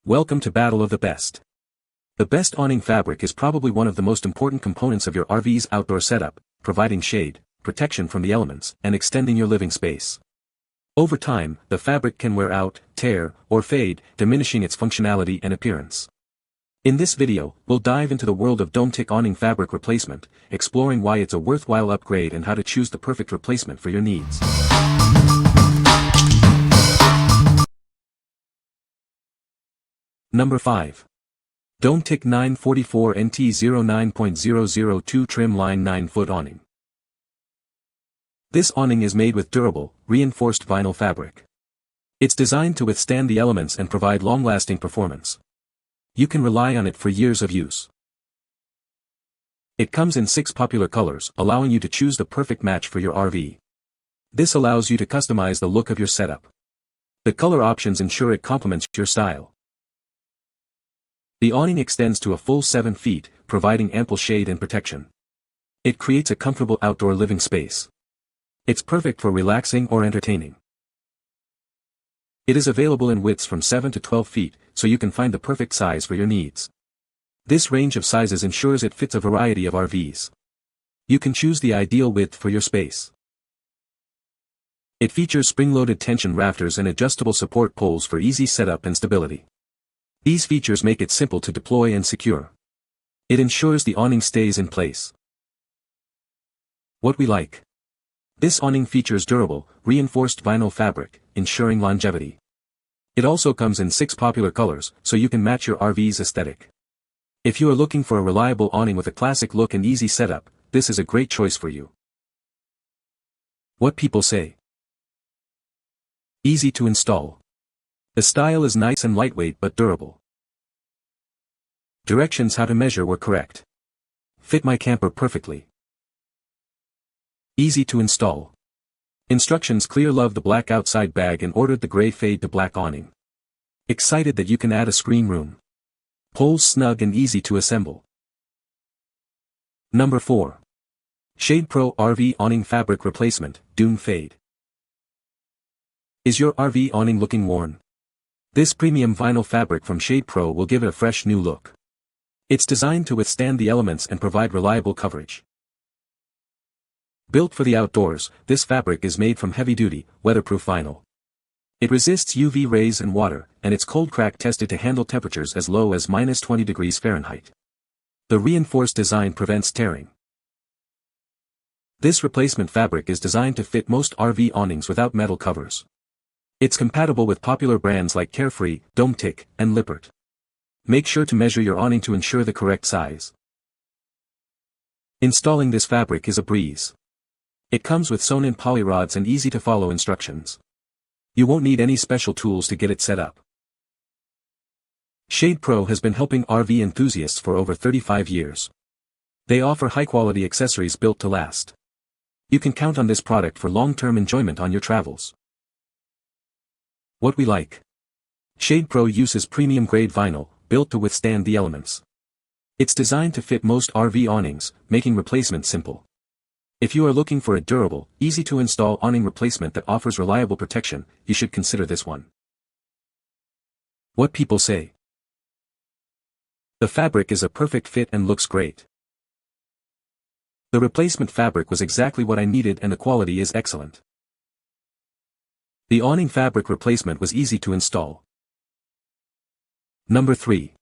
Welcome to Battle of the Best. The best awning fabric is probably one of the most important components of your RV's outdoor setup, providing shade, protection from the elements, and extending your living space. Over time, the fabric can wear out, tear, or fade, diminishing its functionality and appearance. In this video, we'll dive into the world of Dometic Awning Fabric Replacement, exploring why it's a worthwhile upgrade and how to choose the perfect replacement for your needs. Number 5. Dometic 944 NT09.002 Trim Line 9-foot Awning. This awning is made with durable, reinforced vinyl fabric. It's designed to withstand the elements and provide long-lasting performance. You can rely on it for years of use. It comes in 6 popular colors, allowing you to choose the perfect match for your RV. This allows you to customize the look of your setup. The color options ensure it complements your style. The awning extends to a full 7 feet, providing ample shade and protection. It creates a comfortable outdoor living space. It's perfect for relaxing or entertaining. It is available in widths from 7 to 12 feet, so you can find the perfect size for your needs. This range of sizes ensures it fits a variety of RVs. You can choose the ideal width for your space. It features spring-loaded tension rafters and adjustable support poles for easy setup and stability. These features make it simple to deploy and secure. It ensures the awning stays in place. What we like. This awning features durable, reinforced vinyl fabric, ensuring longevity. It also comes in 6 popular colors, so you can match your RV's aesthetic. If you are looking for a reliable awning with a classic look and easy setup, this is a great choice for you. What people say. Easy to install. The style is nice and lightweight but durable. Directions how to measure were correct. Fit my camper perfectly. Easy to install. Instructions clear. Love the black outside bag and ordered the gray fade to black awning. Excited that you can add a screen room. Poles snug and easy to assemble. Number 4. ShadePro RV Awning Fabric Replacement, Dune Fade. Is your RV awning looking worn? This premium vinyl fabric from ShadePro will give it a fresh new look. It's designed to withstand the elements and provide reliable coverage. Built for the outdoors, this fabric is made from heavy-duty, weatherproof vinyl. It resists UV rays and water, and it's cold crack tested to handle temperatures as low as -20 degrees Fahrenheit. The reinforced design prevents tearing. This replacement fabric is designed to fit most RV awnings without metal covers. It's compatible with popular brands like Carefree, Dometic, and Lippert. Make sure to measure your awning to ensure the correct size. Installing this fabric is a breeze. It comes with sewn-in poly rods and easy-to-follow instructions. You won't need any special tools to get it set up. ShadePro has been helping RV enthusiasts for over 35 years. They offer high-quality accessories built to last. You can count on this product for long-term enjoyment on your travels. What we like. ShadePro uses premium-grade vinyl, built to withstand the elements. It's designed to fit most RV awnings, making replacement simple. If you are looking for a durable, easy-to-install awning replacement that offers reliable protection, you should consider this one. What people say. The fabric is a perfect fit and looks great. The replacement fabric was exactly what I needed and the quality is excellent. The awning fabric replacement was easy to install. Number 3.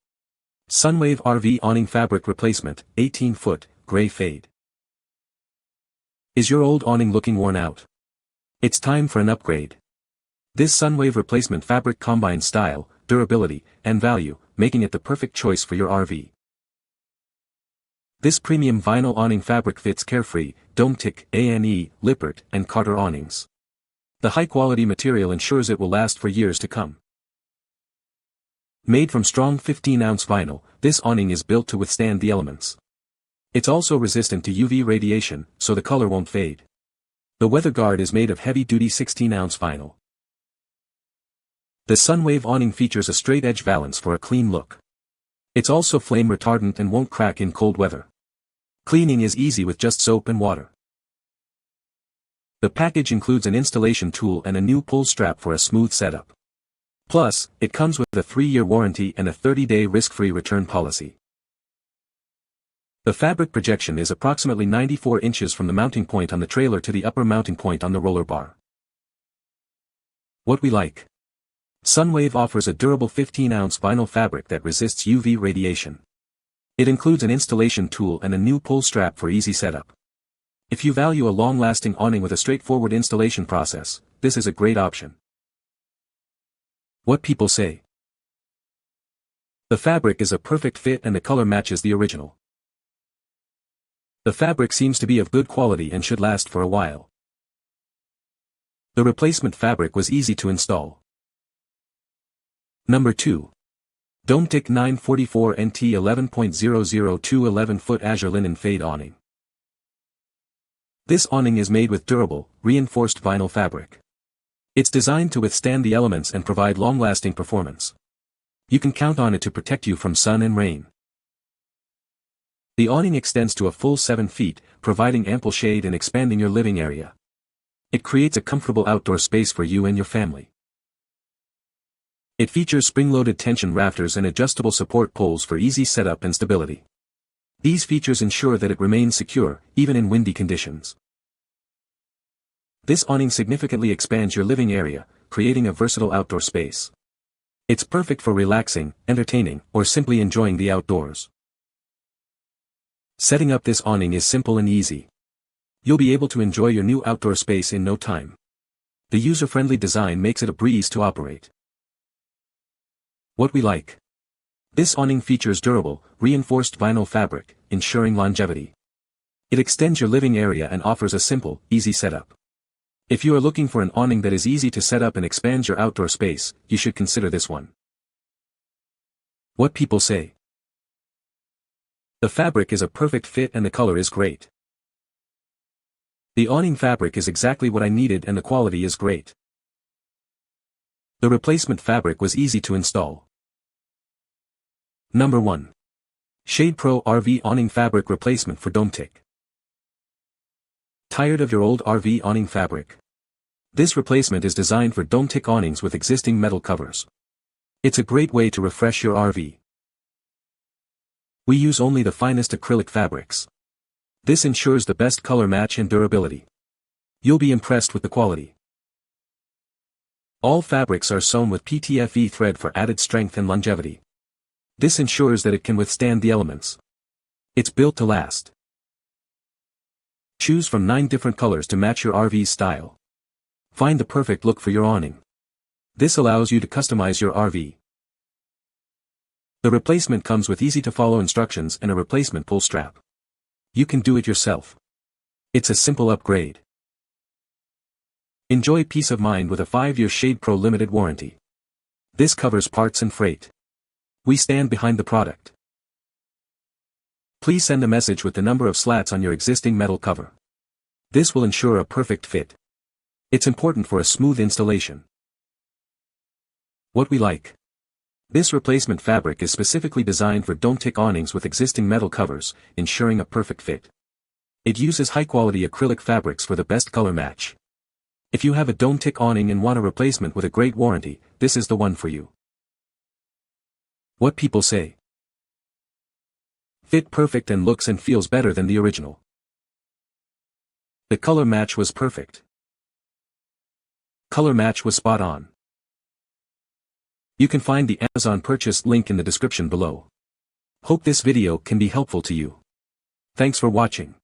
SunWave RV Awning Fabric Replacement, 18-foot, gray fade. Is your old awning looking worn out? It's time for an upgrade. This SunWave replacement fabric combines style, durability, and value, making it the perfect choice for your RV. This premium vinyl awning fabric fits Carefree, Dometic, A&E, Lippert, and Carter awnings. The high-quality material ensures it will last for years to come. Made from strong 15-ounce vinyl, this awning is built to withstand the elements. It's also resistant to UV radiation, so the color won't fade. The weather guard is made of heavy-duty 16-ounce vinyl. The SunWave awning features a straight-edge valance for a clean look. It's also flame-retardant and won't crack in cold weather. Cleaning is easy with just soap and water. The package includes an installation tool and a new pull strap for a smooth setup. Plus, it comes with a 3-year warranty and a 30-day risk-free return policy. The fabric projection is approximately 94 inches from the mounting point on the trailer to the upper mounting point on the roller bar. What we like. SunWave offers a durable 15-ounce vinyl fabric that resists UV radiation. It includes an installation tool and a new pull strap for easy setup. If you value a long-lasting awning with a straightforward installation process, this is a great option. What people say. The fabric is a perfect fit and the color matches the original. The fabric seems to be of good quality and should last for a while. The replacement fabric was easy to install. Number 2. Dometic 944 NT 11.002 11-foot Azure linen fade awning. This awning is made with durable, reinforced vinyl fabric. It's designed to withstand the elements and provide long-lasting performance. You can count on it to protect you from sun and rain. The awning extends to a full 7 feet, providing ample shade and expanding your living area. It creates a comfortable outdoor space for you and your family. It features spring-loaded tension rafters and adjustable support poles for easy setup and stability. These features ensure that it remains secure, even in windy conditions. This awning significantly expands your living area, creating a versatile outdoor space. It's perfect for relaxing, entertaining, or simply enjoying the outdoors. Setting up this awning is simple and easy. You'll be able to enjoy your new outdoor space in no time. The user-friendly design makes it a breeze to operate. What we like. This awning features durable, reinforced vinyl fabric, ensuring longevity. It extends your living area and offers a simple, easy setup. If you are looking for an awning that is easy to set up and expands your outdoor space, you should consider this one. What people say. The fabric is a perfect fit and the color is great. The awning fabric is exactly what I needed and the quality is great. The replacement fabric was easy to install. Number 1. ShadePro RV Awning Fabric Replacement for Dometic. Tired of your old RV awning fabric? This replacement is designed for Dometic awnings with existing metal covers. It's a great way to refresh your RV. We use only the finest acrylic fabrics. This ensures the best color match and durability. You'll be impressed with the quality. All fabrics are sewn with PTFE thread for added strength and longevity. This ensures that it can withstand the elements. It's built to last. Choose from 9 different colors to match your RV's style. Find the perfect look for your awning. This allows you to customize your RV. The replacement comes with easy-to-follow instructions and a replacement pull strap. You can do it yourself. It's a simple upgrade. Enjoy peace of mind with a 5-year ShadePro limited warranty. This covers parts and freight. We stand behind the product. Please send a message with the number of slats on your existing metal cover. This will ensure a perfect fit. It's important for a smooth installation. What we like. This replacement fabric is specifically designed for Dometic awnings with existing metal covers, ensuring a perfect fit. It uses high-quality acrylic fabrics for the best color match. If you have a Dometic awning and want a replacement with a great warranty, this is the one for you. What people say. Fit perfect and looks and feels better than the original. The color match was perfect. Color match was spot on. You can find the Amazon purchase link in the description below. Hope this video can be helpful to you. Thanks for watching.